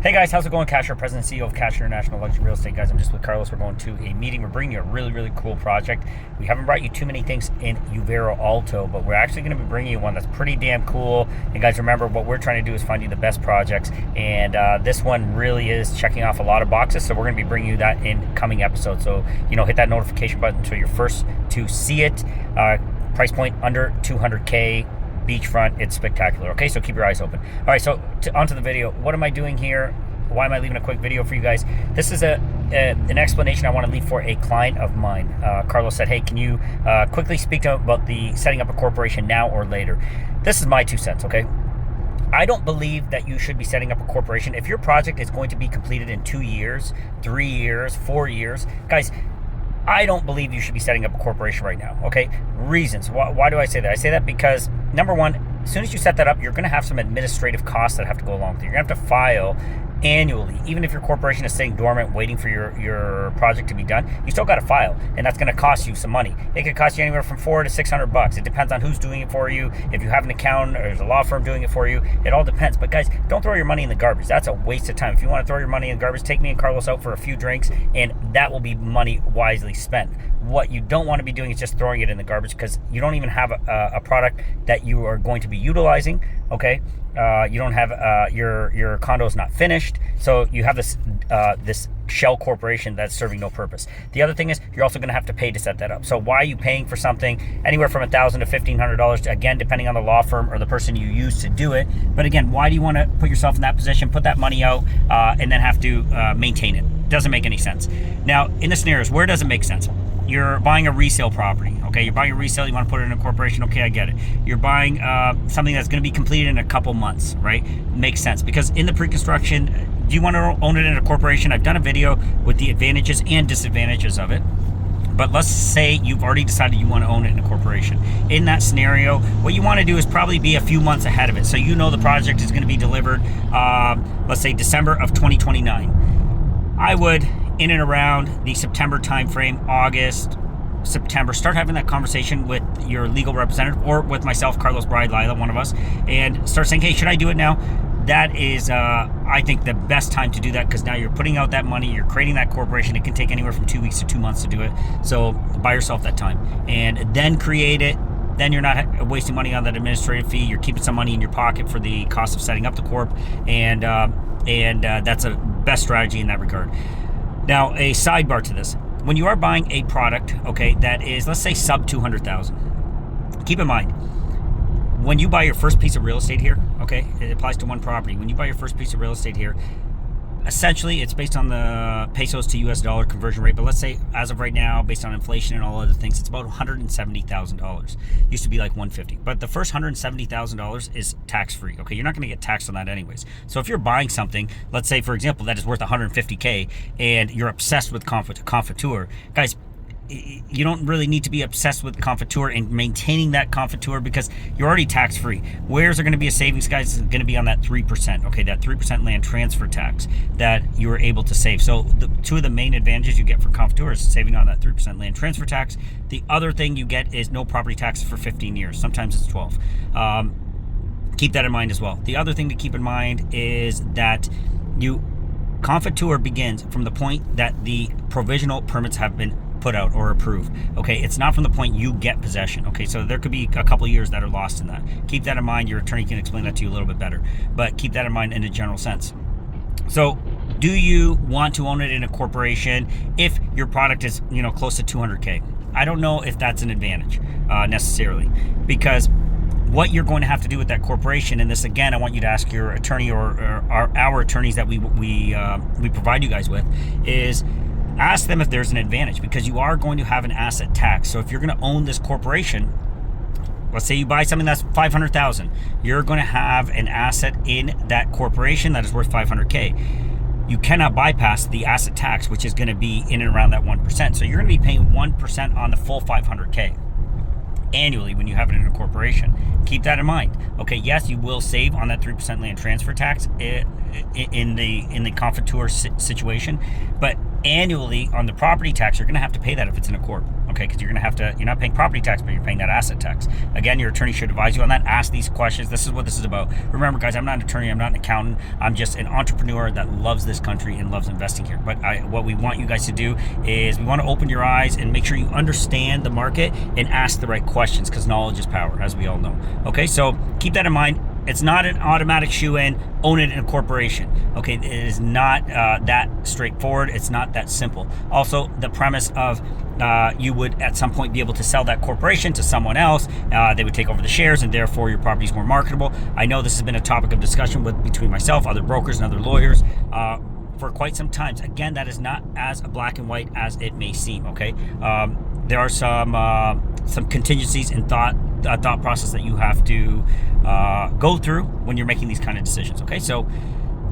Hey guys, how's it going? Casher, President and CEO of Cash International Luxury Real Estate. Guys, I'm just with Carlos. We're going to a meeting. We're bringing you a really cool project. We haven't brought you too many things in Uvero Alto, but we're actually going to be bringing you one that's pretty damn cool. And guys, remember, what we're trying to do is find you the best projects. And this one really is checking off a lot of boxes. So we're going to be bringing you that in coming episodes. So, hit that notification button so you're first to see it. Price point under 200K. Beachfront. It's spectacular. Okay, so keep your eyes open. All right, so onto the video. What am I doing here? Why am I leaving a quick video for you guys? This is an explanation I want to leave for a client of mine. Carlos said, hey, can you quickly speak to him about the setting up a corporation now or later? This is my 2 cents, okay? I don't believe that you should be setting up a corporation. If your project is going to be completed in 2 years, 3 years, 4 years, guys, I don't believe you should be setting up a corporation right now, okay? Reasons. Why do I say that? I say that because, number one, as soon as you set that up, you're going to have some administrative costs that have to go along with it. You're going to have to file annually. Even if your corporation is sitting dormant waiting for your project to be done, you still got to file, and that's going to cost you some money. It could cost you anywhere from $400 to $600. It depends on who's doing it for you. If you have an accountant or there's a law firm doing it for you, it all depends. But guys, don't throw your money in the garbage. That's a waste of time. If you want to throw your money in the garbage, take me and Carlos out for a few drinks, and that will be money wisely spent. What you don't want to be doing is just throwing it in the garbage, because you don't even have a product that you are going to be utilizing, okay? You don't have your condo's not finished, so you have this shell corporation that's serving no purpose. The other thing is, you're also going to have to pay to set that up. So why are you paying for something anywhere from $1,000 to $1,500? Again, depending on the law firm or the person you use to do it. But again, why do you want to put yourself in that position, put that money out, and then have to maintain it? Doesn't make any sense. Now, in the scenarios, where does it make sense? You're buying a resale property, okay? You're buying a resale, you want to put it in a corporation, okay, I get it. You're buying something that's going to be completed in a couple months, right? Makes sense, because in the pre-construction, do you want to own it in a corporation? I've done a video with the advantages and disadvantages of it. But let's say you've already decided you want to own it in a corporation. In that scenario, what you want to do is probably be a few months ahead of it. So you know the project is going to be delivered, let's say December of 2029. I would, in and around the September timeframe, August, September, start having that conversation with your legal representative or with myself, Carlos, Bride, Lila, one of us, and start saying, hey, should I do it now? That is, I think, the best time to do that, because now you're putting out that money, you're creating that corporation. It can take anywhere from 2 weeks to 2 months to do it. So buy yourself that time and then create it. Then you're not wasting money on that administrative fee. You're keeping some money in your pocket for the cost of setting up the corp, and that's a best strategy in that regard. Now, a sidebar to this. When you are buying a product, okay, that is, let's say, sub 200,000, keep in mind, when you buy your first piece of real estate here, okay, it applies to one property. When you buy your first piece of real estate here, essentially, it's based on the pesos to US dollar conversion rate. But let's say, as of right now, based on inflation and all other things, it's about $170,000. Used to be like $150,000. But the first $170,000 is tax-free. Okay, you're not going to get taxed on that anyways. So if you're buying something, let's say, for example, that is worth $150K, and you're obsessed with Confiture, guys, you don't really need to be obsessed with Confiture and maintaining that Confiture, because you're already tax-free. Where's there going to be a savings, guys? Is going to be on that 3%, okay, that 3% land transfer tax that you were able to save. So two of the main advantages you get for Confiture is saving on that 3% land transfer tax. The other thing you get is no property tax for 15 years. Sometimes it's 12. Keep that in mind as well. The other thing to keep in mind is that Confiture begins from the point that the provisional permits have been put out or approved. Okay, it's not from the point you get possession. Okay, so there could be a couple of years that are lost in that. Keep that in mind. Your attorney can explain that to you a little bit better, but keep that in mind in a general sense. So, do you want to own it in a corporation if your product is, close to 200K? I don't know if that's an advantage necessarily, because what you're going to have to do with that corporation, and this again, I want you to ask your attorney or our attorneys that we provide you guys with, is ask them if there's an advantage, because you are going to have an asset tax. So if you're going to own this corporation, let's say you buy something that's $500,000, you're going to have an asset in that corporation that is worth $500K. You cannot bypass the asset tax, which is going to be in and around that 1%. So you're going to be paying 1% on the full $500K annually when you have it in a corporation. Keep that in mind. Okay, yes, you will save on that 3% land transfer tax in the Confiture situation, but annually on the property tax, you're going to have to pay that if it's in a corp. Okay. okay? Because you're not paying property tax, but you're paying that asset tax. Again, your attorney should advise you on that. Ask these questions. This is what this is about. Remember, guys, I'm not an attorney, I'm not an accountant. I'm just an entrepreneur that loves this country and loves investing here. But what we want you guys to do is we want to open your eyes and make sure you understand the market and ask the right questions, because knowledge is power, as we all know. Okay, so keep that in mind. It's not an automatic shoe-in, own it in a corporation. Okay, it is not that straightforward. It's not that simple. Also, the premise of you would at some point be able to sell that corporation to someone else. They would take over the shares, and therefore your property is more marketable. I know this has been a topic of discussion between myself, other brokers, and other lawyers for quite some time. Again, that is not as black and white as it may seem. Okay, there are some contingencies and thought process that you have to go through when you're making these kind of decisions. Okay, so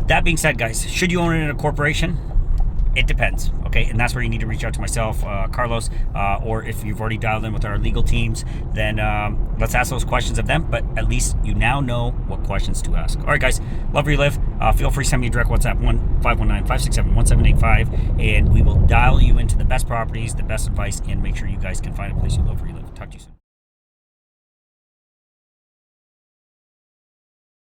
that being said, guys, should you own it in a corporation? It depends. Okay, and that's where you need to reach out to myself, Carlos, or if you've already dialed in with our legal teams, then let's ask those questions of them. But at least you now know what questions to ask. All right, guys, love where you live. Feel free to send me a direct WhatsApp, 1-519-567-1785, and we will dial you into the best properties, the best advice, and make sure you guys can find a place you love where you live. Talk to you soon.